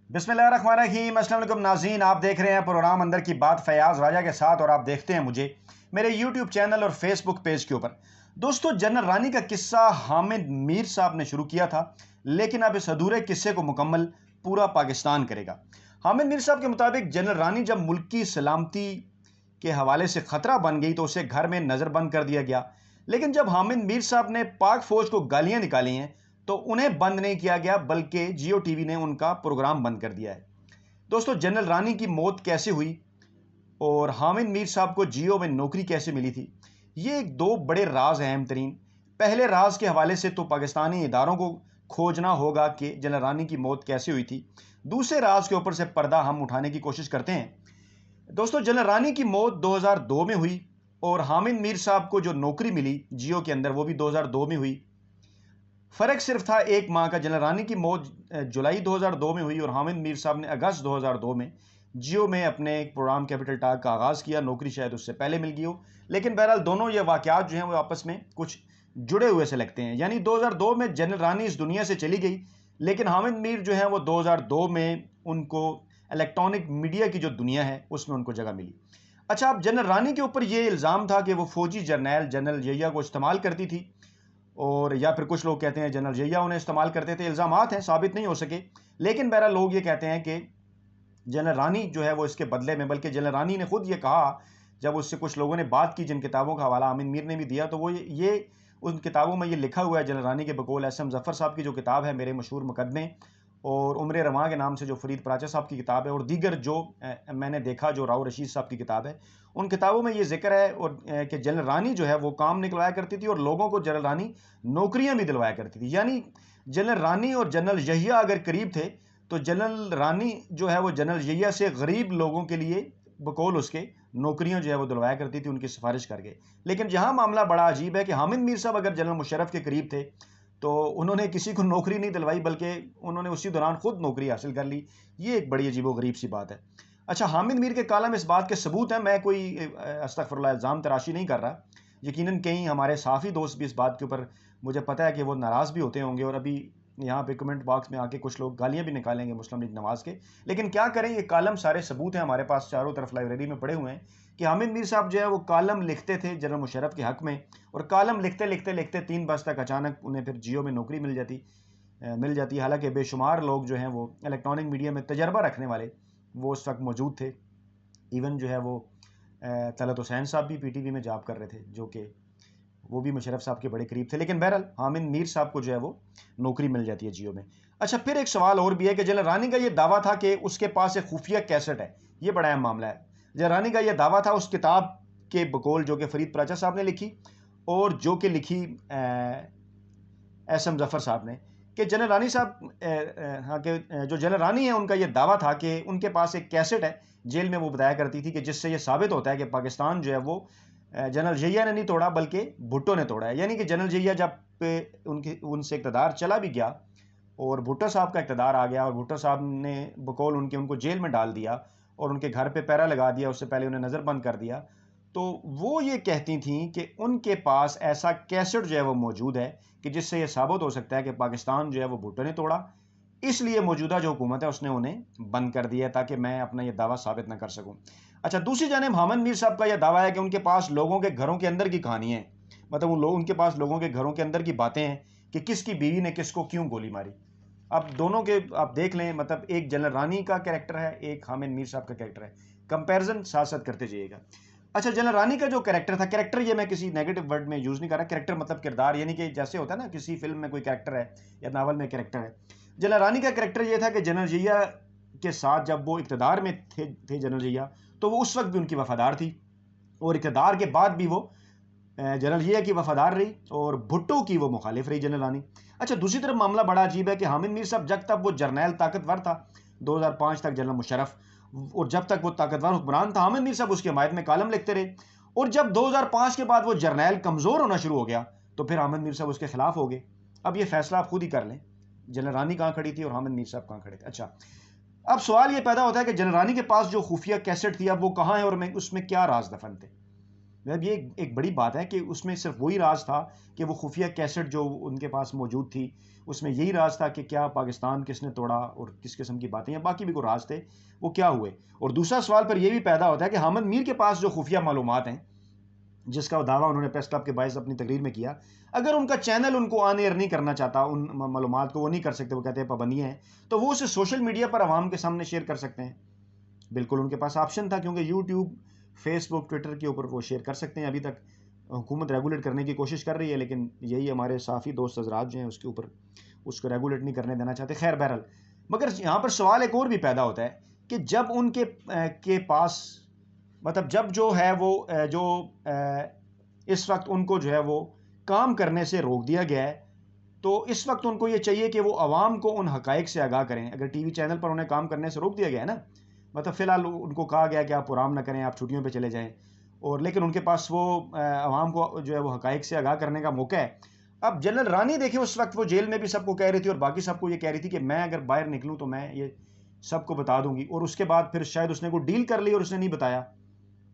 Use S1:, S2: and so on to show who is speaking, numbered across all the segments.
S1: बिस्मिल्लाहिर्रहमानिर्रहीम। अस्सलाम वालेकुम नाज़रीन, आप देख रहे हैं प्रोग्राम अंदर की बात फयाज़ राजा के साथ और आप देखते हैं मुझे मेरे यूट्यूब चैनल और फेसबुक पेज के ऊपर। दोस्तों, जनरल रानी का किस्सा हामिद मीर साहब ने शुरू किया था, लेकिन अब इस अधूरे किस्से को मुकम्मल पूरा पाकिस्तान करेगा। हामिद मीर साहब के मुताबिक जनरल रानी जब मुल्क की सलामती के हवाले से ख़तरा बन गई तो उसे घर में नज़रबंद कर दिया गया। लेकिन जब हामिद मीर साहब ने पाक फ़ौज को गालियाँ निकाली हैं तो उन्हें बंद नहीं किया गया, बल्कि जियो टीवी ने उनका प्रोग्राम बंद कर दिया है। दोस्तों, जनरल रानी की मौत कैसे हुई और हामिद मीर साहब को जियो में नौकरी कैसे मिली थी, ये एक दो बड़े राज हैं अहम तरीन। पहले राज के हवाले से तो पाकिस्तानी इदारों को खोजना होगा कि जनरल रानी की मौत कैसे हुई थी। दूसरे राज के ऊपर से पर्दा हम उठाने की कोशिश करते हैं। दोस्तों, जनरल रानी की मौत 2002 में हुई और हामिद मीर साहब को जो नौकरी मिली जियो के अंदर वो भी 2002 में हुई। फ़र्क सिर्फ था एक माह का। जनरल रानी की मौत जुलाई 2002 में हुई और हामिद मीर साहब ने अगस्त 2002 में जियो में अपने एक प्रोग्राम कैपिटल टॉक का आगाज़ किया। नौकरी शायद उससे पहले मिल गई हो, लेकिन बहरहाल दोनों ये वाक़यात जो हैं वो आपस में कुछ जुड़े हुए से लगते हैं। यानी 2002 में जनरल रानी इस दुनिया से चली गई, लेकिन हामिद मीर जो है वो 2002 में उनको इलेक्ट्रॉनिक मीडिया की जो दुनिया है उसमें उनको जगह मिली। अच्छा, अब जनरल रानी के ऊपर ये इल्ज़ाम था कि वो फ़ौजी जर्नैल जनरल यहिया को इस्तेमाल करती थी, और या फिर कुछ लोग कहते हैं जनरल यहिया उन्हें इस्तेमाल करते थे। इल्ज़ामात हैं, साबित नहीं हो सके, लेकिन बहरहाल लोग ये कहते हैं कि जनरल रानी जो है वो इसके बदले में, बल्कि जनरल रानी ने खुद ये कहा जब उससे कुछ लोगों ने बात की, जिन किताबों का हवाला हामिद मीर ने भी दिया, तो वो ये उन किताबों में ये लिखा हुआ है जनरल रानी के बकौल। एस एम ज़फ़र साहब की जो किताब है मेरे मशहूर मुकदमे, और उम्र रवां के नाम से जो फ़रीद प्राचा साहब की किताब है, और दीगर जो मैंने देखा जो राव रशीद साहब की किताब है, उन किताबों में ये जिक्र है और कि जनरल रानी जो है वो काम निकलवाया करती थी और लोगों को जनरल रानी नौकरियां भी दिलवाया करती थी। यानी जनरल रानी और जनरल यहिया अगर करीब थे तो जनरल रानी जो है वो जनरल यहिया से गरीब लोगों के लिए बकौल उसके नौकरियां जो है वो दिलवाया करती थी उनकी सिफारिश करके। लेकिन जहां मामला बड़ा अजीब है कि हामिद मीर साहब अगर जनरल मुशर्रफ के करीब थे तो उन्होंने किसी को नौकरी नहीं दिलवाई, बल्कि उन्होंने उसी दौरान खुद नौकरी हासिल कर ली। ये एक बड़ी अजीबो-गरीब सी बात है। अच्छा, हामिद मीर के कालम इस बात के सबूत हैं। मैं कोई अस्तगफिरुल्लाह इल्ज़ाम तराशी नहीं कर रहा। यकीनन कई हमारे साफ़ी दोस्त भी इस बात के ऊपर, मुझे पता है कि वो नाराज़ भी होते होंगे और अभी यहाँ पे कमेंट बॉक्स में आके कुछ लोग गालियाँ भी निकालेंगे मुस्लिम लीग नवाज़ के। लेकिन क्या करें, ये कालम सारे सबूत हैं हमारे पास, चारों तरफ लाइब्रेरी में पड़े हुए हैं कि हामिद मीर साहब जो है वो कालम लिखते थे जनरल मुशर्रफ के हक़ में, और कालम लिखते लिखते लिखते 3 बरस तक अचानक उन्हें फिर जियो में नौकरी मिल जाती। हालांकि बेशुमार लोग जो हैं वो इलेक्ट्रॉनिक मीडिया में तजर्बा रखने वाले वो उस वक्त मौजूद थे। इवन जो है वो तलत हुसैन साहब भी पीटीवी में जॉब कर रहे थे, जो कि वो भी मुशर्रफ साहब के बड़े करीब थे। लेकिन बहरहाल हामिद मीर साहब को जो है वो नौकरी मिल जाती है जियो में। अच्छा, फिर एक सवाल और भी है कि जनरल रानी का ये दावा था कि उसके पास एक खुफिया कैसेट है। ये बड़ा अहम मामला है। जनरल रानी का ये दावा था उस किताब के बकौल जो कि फ़रीद प्राचा साहब ने लिखी और जो कि लिखी एस एम ज़फ़र साहब ने, कि जनरल रानी साहब हाँ, कि जो जनरल रानी है उनका ये दावा था कि उनके पास एक कैसेट है, जेल में वो बताया करती थी कि जिससे ये साबित होता है कि पाकिस्तान जो है वो जनरल यहिया ने नहीं तोड़ा बल्कि भुट्टो ने तोड़ा है। यानी कि जनरल यहिया जब उनकी उनसे इक़्तिदार चला भी गया और भुट्टो साहब का इक़्तिदार आ गया और भुट्टो साहब ने बकौल उनको जेल में डाल दिया और उनके घर पे पहरा लगा दिया, उससे पहले उन्हें नज़रबंद कर दिया, तो वो ये कहती थीं कि उनके पास ऐसा कैसेट जो है वो मौजूद है कि जिससे ये साबित हो सकता है कि पाकिस्तान जो है वो भुट्टो ने तोड़ा, इसलिए मौजूदा जो हुकूमत है उसने उन्हें बंद कर दिया ताकि मैं अपना ये दावा साबित ना कर सकूं। अच्छा, दूसरी जानिब हामिद मीर साहब का यह दावा है कि उनके पास लोगों के घरों के अंदर की कहानियाँ हैं, मतलब उनके पास लोगों के घरों के अंदर की बातें हैं कि किसकी बीवी ने किसको क्यों गोली मारी। अब दोनों के आप देख लें, मतलब एक जनरल रानी का कैरेक्टर है, एक हामिद मीर साहब का कैरेक्टर है, कंपैरिजन साथ साथ करते जाइएगा। अच्छा, जनरल रानी का जो कैरेक्टर था, कैरेक्टर ये मैं किसी नेगेटिव वर्ड में यूज़ नहीं कर रहा, कैरेक्टर मतलब किरदार, यानी कि जैसे होता है ना किसी फिल्म में कोई कैरेक्टर है या नावल में कैरेक्टर है। जनरल रानी का कैरेक्टर ये था कि जनरल यहिया के साथ जब वो इक़्तिदार में थे जनरल यहिया, तो वो उस वक्त भी उनकी वफ़ादार थी और इक़्तिदार के बाद भी वो जनरल यहिया की वफ़ादार रही और भुट्टो की वो मुखालिफ रही जनरल रानी। अच्छा, दूसरी तरफ मामला बड़ा अजीब है कि हामिद मीर साहब जब तक वो जर्नैल ताकतवर था 2005 तक जनरल मुशर्रफ, और जब तक वो ताकतवर हुक्मरान था हामिद मीर साहब उसकी हमायत में कालम लिखते रहे, और जब 2005 के बाद वो जर्नैल कमज़ोर होना शुरू हो गया तो फिर हामिद मीर साहब उसके खिलाफ हो गए। अब ये फैसला आप खुद ही कर लें, जनरल रानी कहाँ खड़ी थी और हामिद मीर साहब कहाँ खड़े थे। अच्छा, अब सवाल ये पैदा होता है कि जनरल रानी के पास जो खुफिया कैसेट थी अब वो कहाँ है और उसमें क्या राज दफन थे। मतलब ये एक बड़ी बात है कि उसमें सिर्फ वही राज था कि वो खुफिया कैसेट जो उनके पास मौजूद थी, उसमें यही राज था कि क्या पाकिस्तान किसने तोड़ा और किस किस्म की बातें, या बाकी भी कोई राज थे वो क्या हुए। और दूसरा सवाल पर यह भी पैदा होता है कि हामिद मीर के पास जो खुफिया मालूमात हैं, जिसका दावा उन्होंने प्रेस क्लब के बायस अपनी तकरीर में किया, अगर उनका चैनल उनको ऑन एयर नहीं करना चाहता, उन मालूमात को वो नहीं कर सकते, वो कहते हैं पाबंदियाँ हैं, तो वो उसे सोशल मीडिया पर आवाम के सामने शेयर कर सकते हैं। बिल्कुल उनके पास ऑप्शन था, क्योंकि यूट्यूब, फेसबुक, ट्विटर के ऊपर वो शेयर कर सकते हैं। अभी तक हुकूमत रेगुलेट करने की कोशिश कर रही है, लेकिन यही हमारे साफ़ी दोस्त हजरात जो हैं उसके ऊपर उसको रेगुलेट नहीं करने देना चाहते। खैर बहरहाल, मगर यहाँ पर सवाल एक और भी पैदा होता है कि जब उनके के पास, मतलब जब जो है वो जो इस वक्त उनको जो है वो काम करने से रोक दिया गया है, तो इस वक्त उनको ये चाहिए कि वो आवाम को उन हकाइक से आगाह करें। अगर टीवी चैनल पर उन्हें काम करने से रोक दिया गया है ना, मतलब फ़िलहाल उनको कहा गया कि आप आराम ना करें, आप छुट्टियों पे चले जाएं, और लेकिन उनके पास वो आवाम को जो है वो हकाइक से आगाह करने का मौका है। अब जनरल रानी देखें, उस वक्त वो जेल में भी सबको कह रही थी और बाकी सबको ये कह रही थी कि मैं अगर बाहर निकलूँ तो मैं ये सबको बता दूंगी, और उसके बाद फिर शायद उसने कोई डील कर ली और उसने नहीं बताया।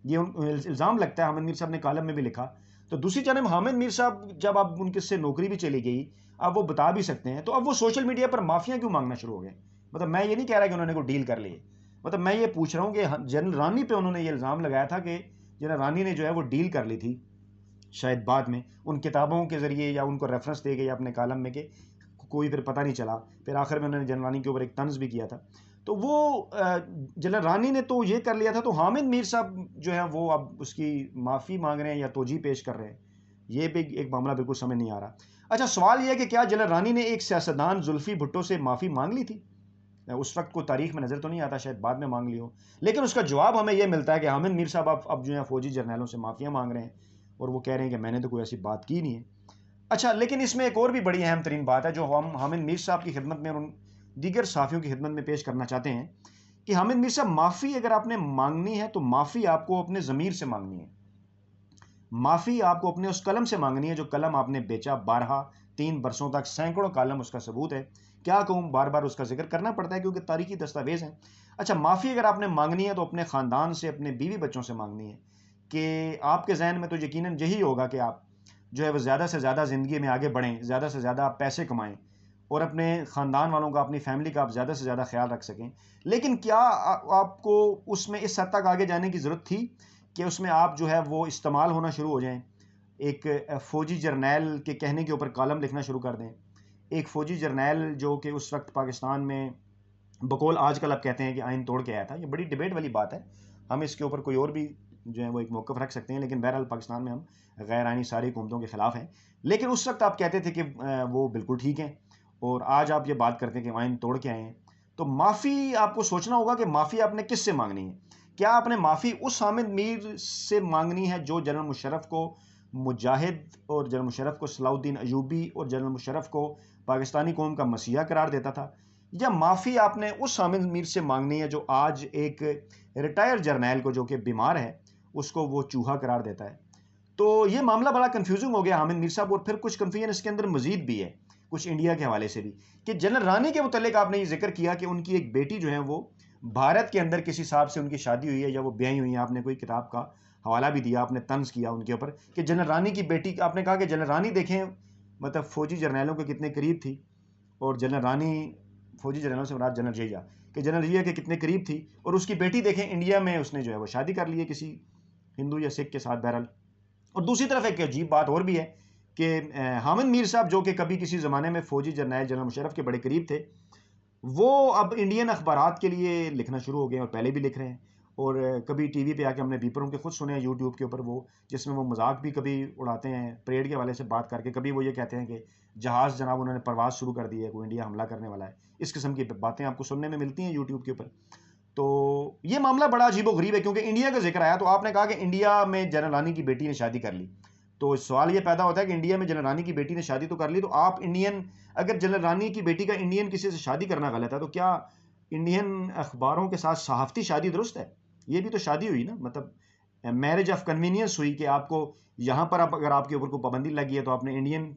S1: ये इल्ज़ाम लगता है, हामिद मीर साहब ने कॉलम में भी लिखा। तो दूसरी जानब हामिद मीर साहब जब अब उनके से नौकरी भी चली गई, अब वो बता भी सकते हैं, तो अब वो सोशल मीडिया पर माफिया क्यों मांगना शुरू हो गए। मतलब मैं ये नहीं कह रहा कि उन्होंने कोई डील कर ली है, मतलब मैं ये पूछ रहा हूँ कि जनरल रानी पे उन्होंने ये इल्ज़ाम लगाया था कि जनरल रानी ने जो है वो डील कर ली थी, शायद बाद में उन किताबों के ज़रिए या उनको रेफरेंस दे गए अपने कालम में, कि कोई फिर पता नहीं चला। फिर आखिर में उन्होंने जनरल रानी के ऊपर एक तंज भी किया था। तो वो जनरल रानी ने तो ये कर लिया था, तो हामिद मीर साहब जो है वो अब उसकी माफ़ी मांग रहे हैं या तोजी पेश कर रहे हैं, ये भी एक मामला बिल्कुल समझ नहीं आ रहा। अच्छा, सवाल ये है कि क्या जनरल रानी ने एक सियासतदान जुल्फी भुट्टो से माफ़ी मांग ली थी? उस वक्त को तारीख में नज़र तो नहीं आता, शायद बाद में मांग ली हो, लेकिन उसका जवाब हमें यह मिलता है कि हामिद मीर साहब अब जो है फ़ौजी जर्नैलों से माफ़ियाँ मांग रहे हैं, और वो कह रहे हैं कि मैंने तो कोई ऐसी बात की नहीं है। अच्छा, लेकिन इसमें एक और भी बड़ी अहम तरीन बात है जो हम हामिद मीर साहब की खिदमत में और उन दीगर साफ़ियों की खिदमत में पेश करना चाहते हैं, कि हामिद मीर साहब, माफ़ी अगर आपने मांगनी है तो माफ़ी आपको अपने ज़मीर से मांगनी है। माफ़ी आपको अपने उस कलम से मांगनी है जो कलम आपने बेचा 3 बरसों तक, सैकड़ों कॉलम उसका सबूत है। क्या कहूँ, बार बार उसका जिक्र करना पड़ता है क्योंकि तारीखी दस्तावेज़ हैं। अच्छा, माफ़ी अगर आपने मांगनी है तो अपने ख़ानदान से, अपने बीवी बच्चों से मांगनी है, कि आपके जहन में तो यकीनन यही होगा कि आप जो है वो ज़्यादा से ज़्यादा ज़िंदगी में आगे बढ़ें, ज़्यादा से ज़्यादा आप पैसे कमाएं और अपने ख़ानदान वालों का, अपनी फैमिली का आप ज़्यादा से ज़्यादा ख्याल रख सकें। लेकिन क्या आपको उसमें इस हद तक आगे जाने की ज़रूरत थी कि उसमें आप जो है वो इस्तेमाल होना शुरू हो जाएं, एक फ़ौजी जर्नैल के कहने के ऊपर कॉलम लिखना शुरू कर दें, एक फ़ौजी जर्नैल जो कि उस वक्त पाकिस्तान में बकौल आजकल आप कहते हैं कि आइन तोड़ के आया था। ये बड़ी डिबेट वाली बात है, हम इसके ऊपर कोई और भी जो है वो एक मौक़िफ़ रख सकते हैं, लेकिन बहरहाल पाकिस्तान में हम गैर आइनी सारी हुकूमतों के ख़िलाफ़ हैं। लेकिन उस वक्त आप कहते थे कि वो बिल्कुल ठीक हैं, और आज आप ये बात करते हैं कि आइन तोड़ के आए हैं। तो माफ़ी आपको सोचना होगा कि माफ़ी आपने किससे मांगनी है। क्या आपने माफ़ी उस हामिद मीर से मांगनी है जो जनरल मुशर्रफ को मुजाहिद, और जनरल मुशर्रफ को सलाउद्दीन अयूबी, और जनरल मुशर्रफ को पाकिस्तानी कौम का मसीहा करार देता था, या माफ़ी आपने उस हामिद मीर से मांगनी है जो आज एक रिटायर जर्नैल को, जो कि बीमार है, उसको वो चूहा करार देता है। तो ये मामला बड़ा कन्फ्यूजिंग हो गया हामिद मीर साहब, और फिर कुछ कन्फ्यूजन इसके अंदर मजीद भी है, कुछ इंडिया के हवाले से भी, कि जनरल रानी के मुतल्लिक आपने ये जिक्र किया कि उनकी एक बेटी जो है वो भारत के अंदर किसी साहब से उनकी शादी हुई है या वो ब्याही हुई है। आपने कोई किताब का हवाला भी दिया, आपने तंज किया उनके ऊपर कि जनरल रानी की बेटी, आपने कहा कि जनरल रानी देखें, मतलब फ़ौजी जर्नैलों के कितने करीब थी, और जनरल रानी फ़ौजी जर्नैलों से मुराद जनरल जिया, कि जनरल जिया के कितने करीब थी, और उसकी बेटी देखें इंडिया में उसने जो है वो शादी कर ली है किसी हिंदू या सिख के साथ, बहरहाल। और दूसरी तरफ एक अजीब बात और भी है कि हामिद मीर साहब, जो कि कभी किसी ज़माने में फ़ौजी जर्नैल जनरल मुशर्रफ के बड़े करीब थे, वो अब इंडियन अखबारात के लिए लिखना शुरू हो गए और पहले भी लिख रहे हैं। और कभी टीवी पे आके हमने बीपरों के खुद सुने हैं, यूट्यूब के ऊपर, वो जिसमें वो मजाक भी कभी उड़ाते हैं परेड के हवाले से बात करके। कभी वो ये कहते हैं कि जहाज़ जनाब उन्होंने परवाज़ शुरू कर दी है, कोई इंडिया हमला करने वाला है। इस किस्म की बातें आपको सुनने में मिलती हैं यूट्यूब के ऊपर। तो ये मामला बड़ा अजीबो-गरीब है, क्योंकि इंडिया का जिक्र आया तो आपने कहा कि इंडिया में जनरल रानी की बेटी ने शादी कर ली। तो सवाल ये पैदा होता है कि इंडिया में जनरल रानी की बेटी ने शादी तो कर ली, तो आप इंडियन, अगर जनरल रानी की बेटी का इंडियन किसी से शादी करना गलत है, तो क्या इंडियन अखबारों के साथ सहाफ़ती शादी दुरुस्त है? ये भी तो शादी हुई ना, मतलब मैरिज ऑफ कन्वीनियंस हुई, कि आपको यहाँ पर अब अगर आपके ऊपर कोई पाबंदी लगी है तो आपने इंडियन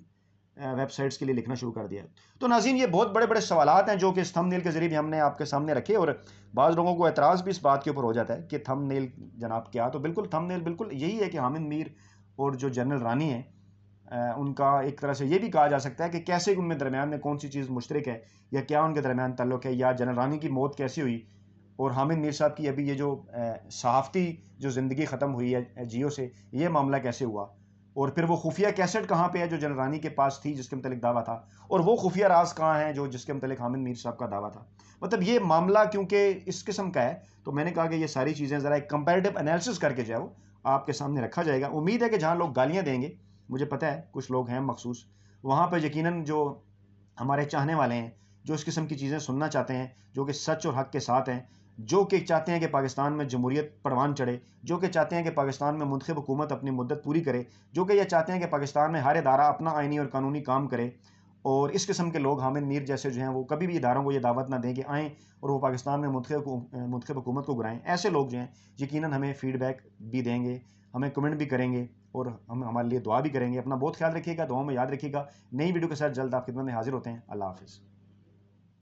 S1: वेबसाइट्स के लिए लिखना शुरू कर दिया है। तो नाज़रीन, ये बहुत बड़े बड़े सवालात हैं जो कि इस थंबनेल के ज़रिए भी हमने आपके सामने रखे, और बाज़ लोगों को एतराज़ भी इस बात के ऊपर हो जाता है कि थंबनेल जनाब क्या। तो बिल्कुल थंबनेल बिल्कुल यही है कि हामिद मीर और जो जनरल रानी है, उनका एक तरह से ये भी कहा जा सकता है कि कैसे उनमें दरमियान में कौन सी चीज़ मुश्तरक है, या क्या उनके दरमियान ताल्लुक़ है, या जनरल रानी की मौत कैसे हुई, और हामिद मीर साहब की अभी ये जो सहाफ़ती जो ज़िंदगी ख़त्म हुई है जियो से, ये मामला कैसे हुआ, और फिर वो खुफिया कैसेट कहाँ पे है जो जनरल रानी के पास थी जिसके मतलब दावा था, और वो खुफिया राज कहाँ है जो जिसके मतलब हामिद मीर साहब का दावा था। मतलब ये मामला क्योंकि इस किस्म का है, तो मैंने कहा कि ये सारी चीज़ें ज़रा एक कंपैरेटिव एनालिसिस करके जो है वो आपके सामने रखा जाएगा। उम्मीद है कि जहाँ लोग गालियाँ देंगे, मुझे पता है कुछ लोग हैं मखसूस, वहाँ पर यकीनन जो हमारे चाहने वाले हैं, जो इस किस्म की चीज़ें सुनना चाहते हैं, जो कि सच और हक के साथ हैं, जो कि चाहते हैं कि पाकिस्तान में जमहूरियत परवान चढ़े, जो कि चाहते हैं कि पाकिस्तान में मुंतखब हुकूमत अपनी मुद्दत पूरी करे, जो कि ये चाहते हैं कि पाकिस्तान में हर इदारा अपना आइनी और कानूनी काम करे, और इस किस्म के लोग हामिद मीर जैसे जो हैं वो कभी भी इदारों को ये दावत ना दें कि आएँ और वो पाकिस्तान में मुंतखब हुकूमत को गिराएँ। ऐसे लोग जो हैं यकीनन हमें फ़ीडबैक भी देंगे, हमें कमेंट भी करेंगे, और हम हमारे लिए दुआ भी करेंगे। अपना बहुत ख्याल रखिएगा, दुआओं में याद रखिएगा। नई वीडियो के साथ जल्द आपकी खिदमत में हाज़िर होते हैं। अल्लाह हाफ़िज़।